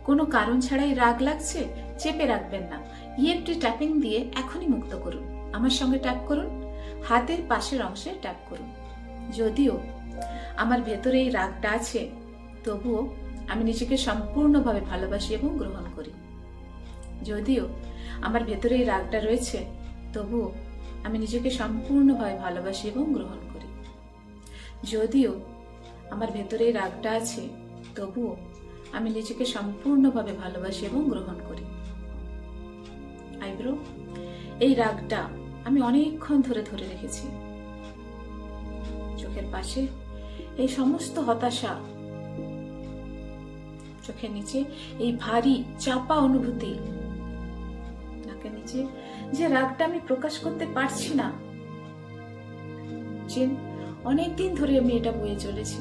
কোনো কারণ ছাড়াই রাগ লাগছে, চেপে রাখবেন না। ইএফটি ট্যাপিং দিয়ে এখনই মুক্ত করুন। আমার সঙ্গে ট্যাপ করুন, হাতের পাশের অংশে ট্যাপ করুন। যদিও আমার ভেতরে এই রাগটা আছে, তবুও আমি নিজেকে সম্পূর্ণভাবে ভালোবাসি এবং গ্রহণ করি। যদিও আমার ভেতরে এই রাগটা রয়েছে, তবুও আমি নিজেকে সম্পূর্ণভাবে ভালোবাসি এবং গ্রহণ করি। যদিও আমার ভেতরে এই রাগটা আছে, তবুও আমি নিজেকে সম্পূর্ণভাবে ভালোবাসি এবং গ্রহণ করি। আইব্রো, এই রাগটা আমি অনেকক্ষণ ধরে ধরে রেখেছি। চোখের পাশে এই সমস্ত হতাশা, চোখের নিচে এই ভারী চাপা অনুভূতি, নাকের নিচে যে রাগটা আমি প্রকাশ করতে পারছি না, যে অনেকদিন ধরে আমি এটা বয়ে চলেছি।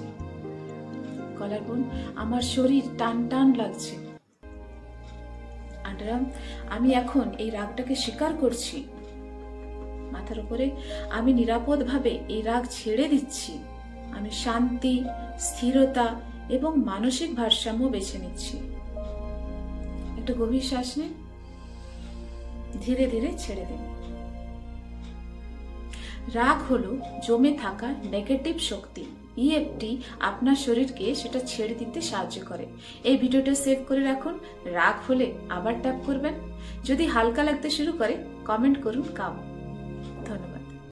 গলার বোন, আমার শরীর টান টান লাগছে। আন্ডারআর্ম, আমি এখন এই রাগটাকে স্বীকার করছি। মাথার উপরে আমি নিরাপদভাবে এই রাগ ছেড়ে দিচ্ছি। আমি শান্তি, স্থিরতা এবং মানসিক ভারসাম্য বেছে নিচ্ছি। একটু গভীর শ্বাস নিন, ধীরে ধীরে ছেড়ে দিন। রাগ হলো জমে থাকা নেগেটিভ শক্তি। ইএফটি আপনার শরীরকে সেটা ছেড়ে দিতে সাহায্য করে। এই ভিডিওটা সেভ করে রাখুন। রাগ হলে আবার ট্যাপ করবেন। যদি হালকা লাগতে শুরু করে, কমেন্ট করুন কাম।